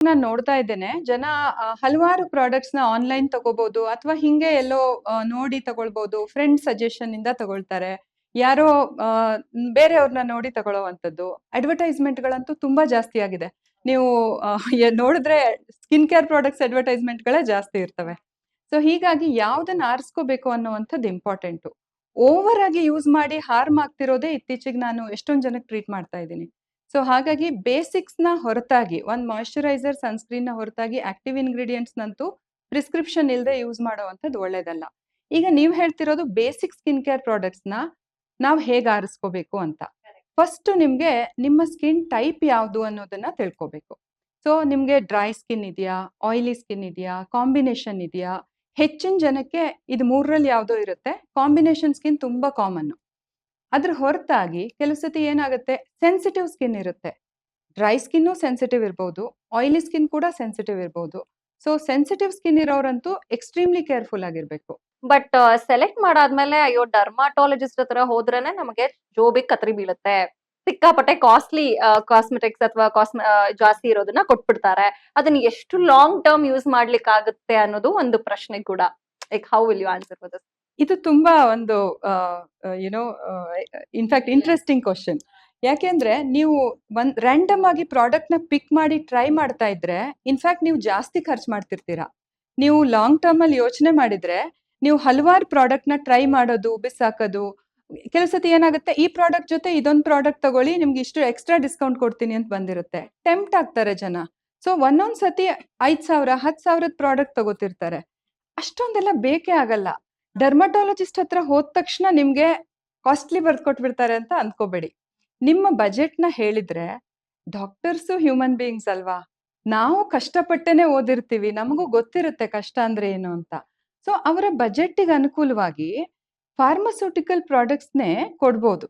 ನಾನ್ ನೋಡ್ತಾ ಇದ್ದೇನೆ. ಜನ ಹಲವಾರು ಪ್ರಾಡಕ್ಟ್ಸ್‌ನ ಆನ್‌ಲೈನ್ ತಗೋಬಹುದು ಅಥವಾ ಹಿಂಗೆ ಎಲ್ಲೋ ನೋಡಿ ತಗೊಳ್ಬಹುದು. ಫ್ರೆಂಡ್ ಸಜೆಷನ್ ಇಂದ ತಗೊಳ್ತಾರೆ. ಯಾರೋ ಬೇರೆಯವ್ರನ್ನ ನೋಡಿ ತಗೊಳ್ಳೋವಂಥದ್ದು. ಅಡ್ವರ್ಟೈಸ್‌ಮೆಂಟ್‌ಗಳಂತೂ ತುಂಬಾ ಜಾಸ್ತಿ ಆಗಿದೆ. ನೀವು ನೋಡಿದ್ರೆ ಸ್ಕಿನ್ ಕೇರ್ ಪ್ರಾಡಕ್ಟ್ಸ್ ಅಡ್ವರ್ಟೈಸ್‌ಮೆಂಟ್‌ಗಳೇ ಜಾಸ್ತಿ ಇರ್ತವೆ. ಸೊ ಹೀಗಾಗಿ ಯಾವ್ದನ್ನ ಆರಿಸ್ಕೋಬೇಕು ಅನ್ನುವಂಥದ್ದು ಇಂಪಾರ್ಟೆಂಟು. ಓವರ್ ಆಗಿ ಯೂಸ್ ಮಾಡಿ ಹಾರ್ಮ್ ಆಗ್ತಿರೋದೇ ಇತ್ತೀಚೆಗೆ ನಾನು ಎಷ್ಟೊಂದ್ ಜನಕ್ಕೆ ಟ್ರೀಟ್ ಮಾಡ್ತಾ ಇದ್ದೀನಿ. ಸೊ ಹಾಗಾಗಿ ಬೇಸಿಕ್ಸ್‌ನ ಹೊರತಾಗಿ ಒಂದ್ ಮಾಯಿಶ್ಚರೈಸರ್, ಸನ್‌ಸ್ಕ್ರೀನ್‌ನ ಹೊರತಾಗಿ ಆಕ್ಟಿವ್ ಇಂಗ್ರೀಡಿಯೆಂಟ್ಸ್‌ನಂತೂ ಪ್ರಿಸ್ಕ್ರಿಪ್ಷನ್ ಇಲ್ದೆ ಯೂಸ್ ಮಾಡುವಂಥದ್ದು ಒಳ್ಳೇದಲ್ಲ. ಈಗ ನೀವ್ ಹೇಳ್ತಿರೋದು ಬೇಸಿಕ್ ಸ್ಕಿನ್ ಕೇರ್ ಪ್ರಾಡಕ್ಟ್ಸ್‌ನ ನಾವ್ ಹೇಗ್ ಆರಿಸ್ಕೋಬೇಕು ಅಂತ. ಫಸ್ಟು ನಿಮ್ಗೆ ನಿಮ್ಮ ಸ್ಕಿನ್ ಟೈಪ್ ಯಾವ್ದು ಅನ್ನೋದನ್ನ ತಿಳ್ಕೋಬೇಕು. ಸೊ ನಿಮ್ಗೆ ಡ್ರೈ ಸ್ಕಿನ್ ಇದೆಯಾ? ಆಯಿಲಿ ಸ್ಕಿನ್ ಇದೆಯಾ? ಕಾಂಬಿನೇಷನ್ ಇದೆಯಾ? ಹೆಚ್ಚಿನ ಜನಕ್ಕೆ ಇದು 3ರಲ್ಲಿ ಯಾವ್ದೋ ಇರುತ್ತೆ. ಕಾಂಬಿನೇಷನ್ ಸ್ಕಿನ್ ತುಂಬಾ ಕಾಮನ್ನು. ಅದ್ರ ಹೊರತಾಗಿ ಕೆಲವು ಸತಿ ಏನಾಗುತ್ತೆ ಸೆನ್ಸಿಟಿವ್ ಸ್ಕಿನ್ ಇರುತ್ತೆ. ಡ್ರೈ ಸ್ಕಿನ್ನು ಸೆನ್ಸಿಟಿವ್ ಇರ್ಬೋದು. ಆಯಿಲಿ ಸ್ಕಿನ್ ಕೂಡ ಸೆನ್ಸಿಟಿವ್ ಇರ್ಬೋದು. ಸೊ ಸೆನ್ಸಿಟಿವ್ ಸ್ಕಿನ್ ಇರೋರಂತೂ ಎಕ್ಸ್‌ಟ್ರೀಮ್‌ಲಿ ಕೇರ್‌ಫುಲ್ ಆಗಿರ್ಬೇಕು. ಬಟ್ ಸೆಲೆಕ್ಟ್ ಮಾಡಾದ್ಮೇಲೆ ಅಯ್ಯೋ ಡರ್ಮಾಟಾಲಜಿಸ್ಟ್ ಹತ್ರ ಹೋದ್ರೇನೆ ನಮಗೆ ಜೋಬಿಗ್ ಕತ್ರಿ ಬೀಳುತ್ತೆ. ಸಿಕ್ಕಾಪಟ್ಟೆ ಕಾಸ್ಟ್ಲಿ ಕಾಸ್ಮೆಟಿಕ್ಸ್ ಅಥವಾ ಜಾಸ್ತಿ ಇರೋದನ್ನ ಕೊಟ್ಬಿಡ್ತಾರೆ. ಅದನ್ನ ಎಷ್ಟು ಲಾಂಗ್ ಟರ್ಮ್ ಯೂಸ್ ಮಾಡ್ಲಿಕ್ಕಾಗುತ್ತೆ ಅನ್ನೋದು ಒಂದು ಪ್ರಶ್ನೆ ಕೂಡ. Like how will you answer for this? ಇದು ತುಂಬಾ ಒಂದು you know in fact interesting question. ಯಾಕೆಂದ್ರೆ ನೀವು ಒಂದ್ ರಾಂಡಮ್ ಆಗಿ ಪ್ರಾಡಕ್ಟ್‌ನ ಪಿಕ್ ಮಾಡಿ ಟ್ರೈ ಮಾಡ್ತಾ ಇದ್ರೆ ಇನ್‌ಫ್ಯಾಕ್ಟ್ ನೀವು ಜಾಸ್ತಿ ಖರ್ಚು ಮಾಡ್ತಿರ್ತೀರಾ. ನೀವು ಲಾಂಗ್ ಟರ್ಮ್ ಅಲ್ಲಿ ಯೋಚನೆ ಮಾಡಿದ್ರೆ ನೀವು ಹಲವಾರು ಪ್ರಾಡಕ್ಟ್‌ನ ಟ್ರೈ ಮಾಡೋದು, ಬಿಸಾಕೋದು. ಕೆಲವು ಸತಿ ಏನಾಗುತ್ತೆ ಈ ಪ್ರಾಡಕ್ಟ್ ಜೊತೆ ಇದೊಂದು ಪ್ರಾಡಕ್ಟ್ ತಗೊಳ್ಳಿ ನಿಮ್ಗೆ ಇಷ್ಟು ಎಕ್ಸ್ಟ್ರಾ ಡಿಸ್ಕೌಂಟ್ ಕೊಡ್ತೀನಿ ಅಂತ ಬಂದಿರುತ್ತೆ. ಟೆಂಪ್ಟ್ ಆಗ್ತಾರೆ ಜನ. ಸೊ ಒಂದೊಂದ್ ಸತಿ 5,000, 10,000ದ ಪ್ರಾಡಕ್ಟ್ ತಗೋತಿರ್ತಾರೆ. ಅಷ್ಟೊಂದೆಲ್ಲ ಬೇಕೇ ಆಗಲ್ಲ. ಡರ್ಮಟಾಲಜಿಸ್ಟ್ ಹತ್ರ ಹೋದ ತಕ್ಷಣ ನಿಮ್ಗೆ ಕಾಸ್ಟ್ಲಿ ಬರ್ದ್ಕೊಟ್ಬಿಡ್ತಾರೆ ಅಂತ ಅಂದ್ಕೋಬೇಡಿ. ನಿಮ್ಮ ಬಜೆಟ್‌ನ ಹೇಳಿದ್ರೆ ಡಾಕ್ಟರ್ಸು ಹ್ಯೂಮನ್ ಬೀಯಿಂಗ್ಸ್ ಅಲ್ವಾ? ನಾವು ಕಷ್ಟಪಟ್ಟೇನೆ ಓದಿರ್ತೀವಿ. ನಮಗೂ ಗೊತ್ತಿರುತ್ತೆ ಕಷ್ಟ ಅಂದ್ರೆ ಏನು ಅಂತ. ಸೊ ಅವರ ಬಜೆಟ್ಟಿಗೆ ಅನುಕೂಲವಾಗಿ ಫಾರ್ಮಾಸ್ಯೂಟಿಕಲ್ ಪ್ರಾಡಕ್ಟ್ಸ್‌ನೇ ಕೊಡ್ಬೋದು.